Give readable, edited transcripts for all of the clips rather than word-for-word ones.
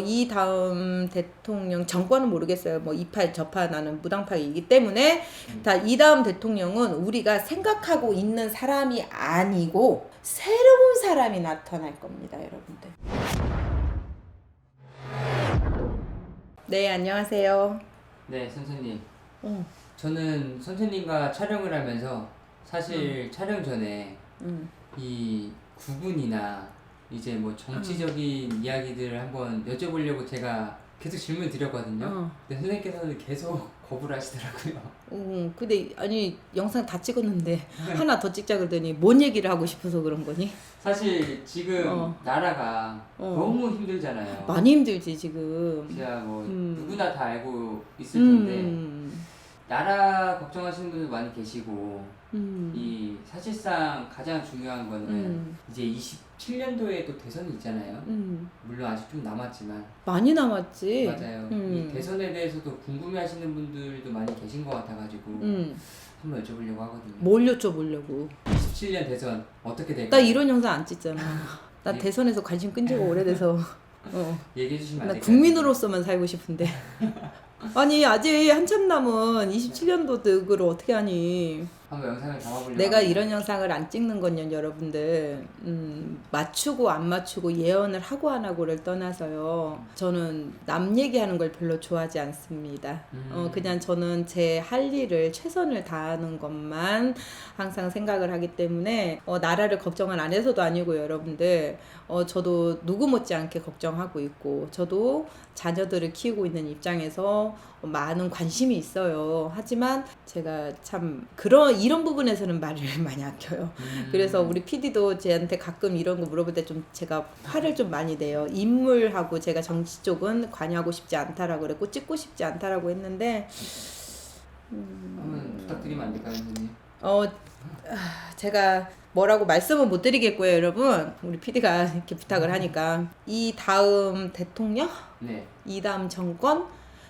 이 다음 대통령 정권은 모르겠어요. 뭐 이파 저파 나는 무당파이기 때문에 이 다음 대통령은 우리가 생각하고 있는 사람이 아니고 새로운 사람이 나타날 겁니다, 여러분들. 네, 안녕하세요. 네, 선생님. 응. 저는 선생님과 촬영을 하면서 사실 촬영 전에 이 구분이나 이제 뭐 정치적인 이야기들을 한번 여쭤보려고 제가 계속 질문을 드렸거든요. 근데 선생님께서는 계속 거부를 하시더라고요. 근데 아니 영상 다 찍었는데 하나 더 찍자 그러더니 뭔 얘기를 하고 싶어서 그런 거니? 사실 지금 나라가 너무 힘들잖아요. 많이 힘들지 지금. 제가 뭐 누구나 다 알고 있을 텐데 나라 걱정하시는 분들 많이 계시고 이 사실상 가장 중요한 거는 이제 27년도에 또 대선이 있잖아요. 물론 아직 좀 남았지만 많이 남았지. 맞아요. 이 대선에 대해서도 궁금해하시는 분들도 많이 계신 것 같아가지고 한번 여쭤보려고 하거든요. 뭘 여쭤보려고? 27년 대선 어떻게 될까요? 나 이런 영상 안 찍잖아. 나 대선에서 관심 끈 지가 오래돼서. 얘기해 주시면 안 나 될까요? 국민으로서만 살고 싶은데. 아니 아직 한참 남은 27년도 득을 어떻게 하니? 한번 영상을 담아보려고 내가 합니다. 이런 영상을 안 찍는 건요, 여러분들. 맞추고 안 맞추고 예언을 하고 안 하고를 떠나서요. 저는 남 얘기하는 걸 별로 좋아하지 않습니다. 그냥 저는 제 할 일을 최선을 다하는 것만 항상 생각을 하기 때문에 나라를 걱정을 안 해서도 아니고 여러분들 저도 누구 못지않게 걱정하고 있고 저도 자녀들을 키우고 있는 입장에서 많은 관심이 있어요. 하지만 제가 참 이런 부분에서는 말을 많이 아껴요. 그래서 우리 PD도 제한테 가끔 이런 거 물어볼 때 좀 제가 화를 좀 많이 내요. 인물하고 제가 정치 쪽은 관여하고 싶지 않다라고 그랬고 찍고 싶지 않다라고 했는데 한번 부탁드리면 안 될까요, 선생님? 제가 뭐라고 말씀은 못 드리겠고요, 여러분. 우리 PD가 이렇게 부탁을 하니까 이 다음 대통령? 네. 이 다음 정권?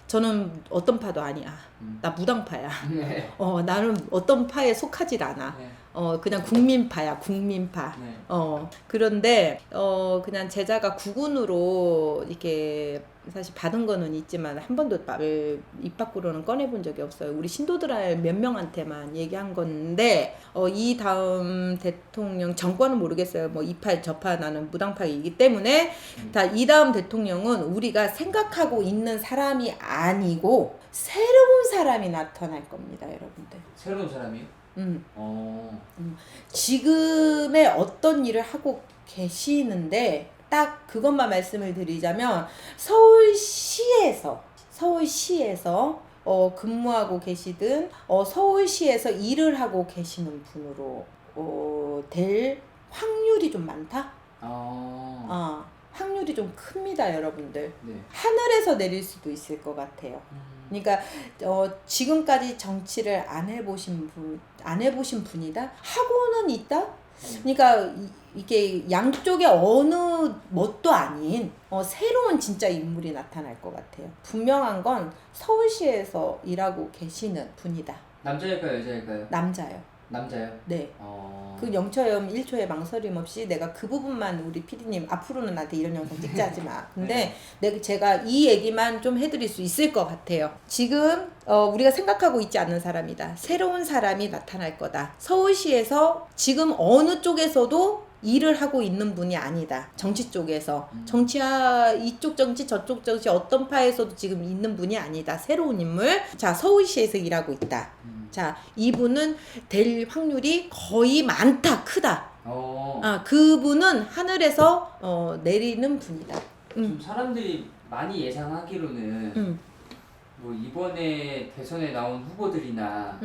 저는 어떤 파도 아니야. 나 무당파야. 네. 나는 어떤 파에 속하질 않아. 네. 그냥 국민파야, 국민파. 네. 그런데, 그냥 제자가 국군으로 이렇게 사실 받은 거는 있지만 한 번도 말을 입 밖으로는 꺼내본 적이 없어요. 우리 신도들 몇 명한테만 얘기한 건데, 이 다음 대통령 정권은 모르겠어요. 뭐 이파 저파 나는 무당파이기 때문에 이 다음 대통령은 우리가 생각하고 있는 사람이 아니고 새로운 사람이 나타날 겁니다, 여러분들. 새로운 사람이요? 지금의 어떤 일을 하고 계시는데 딱 그것만 말씀을 드리자면 서울시에서 근무하고 계시든 서울시에서 일을 하고 계시는 분으로 될 확률이 좀 많다? 확률이 좀 큽니다, 여러분들. 네. 하늘에서 내릴 수도 있을 것 같아요. 그러니까 지금까지 정치를 안 해보신 분이다? 하고는 있다? 그러니까 이게 양쪽에 어느 뭣도 아닌 새로운 진짜 인물이 나타날 것 같아요. 분명한 건 서울시에서 일하고 계시는 분이다. 남자일까요, 여자일까요? 남자요. 남자요? 네. 그 영처럼 1초의 망설임 없이 내가 그 부분만 우리 PD님 앞으로는 나한테 이런 영상 찍지 하지 마. 근데 제가 이 얘기만 좀 해드릴 수 있을 것 같아요. 지금 우리가 생각하고 있지 않는 사람이다. 새로운 사람이 나타날 거다. 서울시에서 지금 어느 쪽에서도 일을 하고 있는 분이 아니다. 정치 쪽에서. 이쪽 정치 저쪽 정치 어떤 파에서도 지금 있는 분이 아니다. 새로운 인물. 자, 서울시에서 일하고 있다. 자, 이분은 될 확률이 거의 많다. 크다. 그분은 하늘에서 내리는 분이다. 좀 사람들이 많이 예상하기로는 뭐 이번에 대선에 나온 후보들이나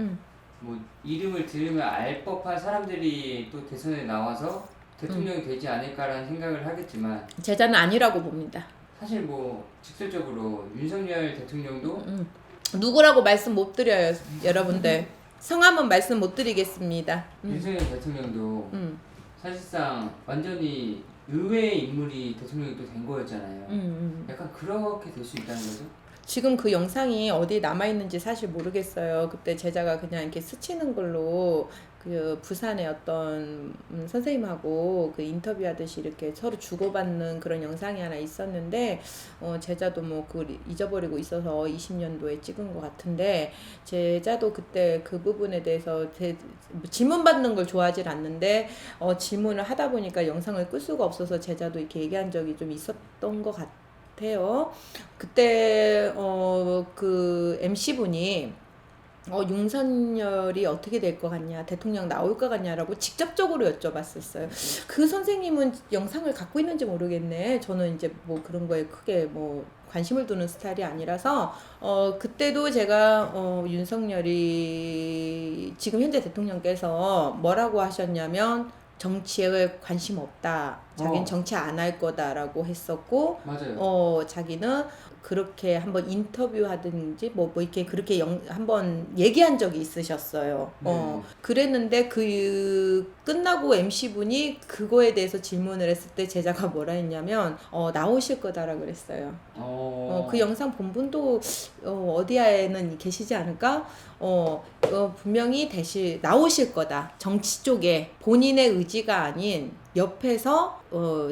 뭐 이름을 들으면 알 법한 사람들이 또 대선에 나와서 대통령이 되지 않을까라는 생각을 하겠지만 제자는 아니라고 봅니다. 사실 뭐 직설적으로 윤석열 대통령도 누구라고 말씀 못 드려요, 여러분들. 성함은 말씀 못 드리겠습니다. 윤석열 대통령도 사실상 완전히 의외의 인물이 대통령이 또 된 거였잖아요. 약간 그렇게 될 수 있다는 거죠? 지금 그 영상이 어디 남아있는지 사실 모르겠어요. 그때 제자가 그냥 이렇게 스치는 걸로 그 부산의 어떤 선생님하고 그 인터뷰하듯이 이렇게 서로 주고받는 그런 영상이 하나 있었는데 제자도 뭐 그걸 잊어버리고 있어서 20년도에 찍은 것 같은데 제자도 그때 그 부분에 대해서 질문 받는 걸 좋아하질 않는데 질문을 하다 보니까 영상을 끌 수가 없어서 제자도 이렇게 얘기한 적이 좀 있었던 것 같아요. 그때 그 MC분이 윤석열이 어떻게 될 것 같냐, 대통령 나올 것 같냐라고 직접적으로 여쭤봤었어요. 그 선생님은 영상을 갖고 있는지 모르겠네. 저는 이제 뭐 그런 거에 크게 뭐 관심을 두는 스타일이 아니라서 그때도 제가 윤석열이 지금 현재 대통령께서 뭐라고 하셨냐면 정치에 관심 없다. 자기는 정치 안 할 거다라고 했었고, 맞아요. 자기는 그렇게 한번 인터뷰하든지 뭐 이렇게 그렇게 한번 얘기한 적이 있으셨어요. 네. 그랬는데 그 끝나고 MC분이 그거에 대해서 질문을 했을 때 제자가 뭐라 했냐면 나오실 거다라 그랬어요. 그 영상 본 분도 어디에는 계시지 않을까? 분명히 나오실 거다. 정치 쪽에 본인의 의지가 아닌 옆에서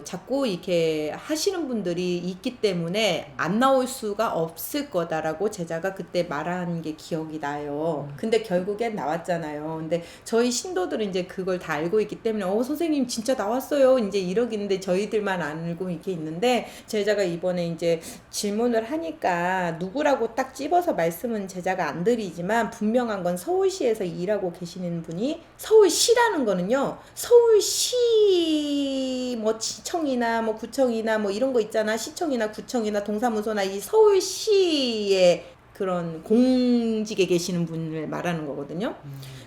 자꾸 이렇게 하시는 분들이 있기 때문에 안 나올 수가 없을 거다라고 제자가 그때 말한 게 기억이 나요. 근데 결국엔 나왔잖아요. 근데 저희 신도들은 이제 그걸 다 알고 있기 때문에 선생님 진짜 나왔어요. 이제 이러긴데 저희들만 알고 이렇게 있는데 제자가 이번에 이제 질문을 하니까 누구라고 딱 집어서 말씀은 제자가 안 드리지만 분명한 건 서울시에서 일하고 계시는 분이 서울시라는 거는요. 서울시 뭐 시청이나 뭐 구청이나 뭐 이런 거 있잖아. 시청이나 구청이나 동사무소나 이 서울시의 그런 공직에 계시는 분을 말하는 거거든요.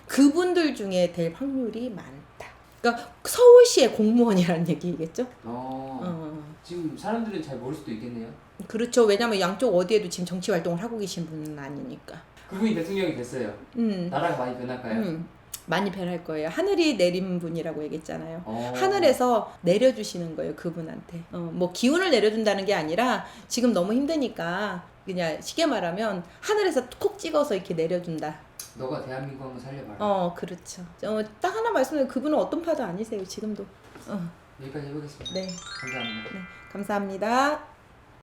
그분들 중에 될 확률이 많다. 그러니까 서울시의 공무원이라는 얘기겠죠? 지금 사람들은 잘 모를 수도 있겠네요. 그렇죠. 왜냐면 양쪽 어디에도 지금 정치 활동을 하고 계신 분은 아니니까. 그분이 대통령이 됐어요. 나라가 많이 변할까요? 많이 변할 거예요. 하늘이 내린 분이라고 얘기했잖아요. 하늘에서 내려주시는 거예요, 그분한테. 뭐 기운을 내려준다는 게 아니라 지금 너무 힘드니까 그냥 쉽게 말하면 하늘에서 콕 찍어서 이렇게 내려준다. 너가 대한민국 한번 살려봐라. 그렇죠. 딱 하나 말씀드리면 그분은 어떤 파도 아니세요, 지금도. 여기까지 해보겠습니다. 네. 감사합니다. 네, 감사합니다.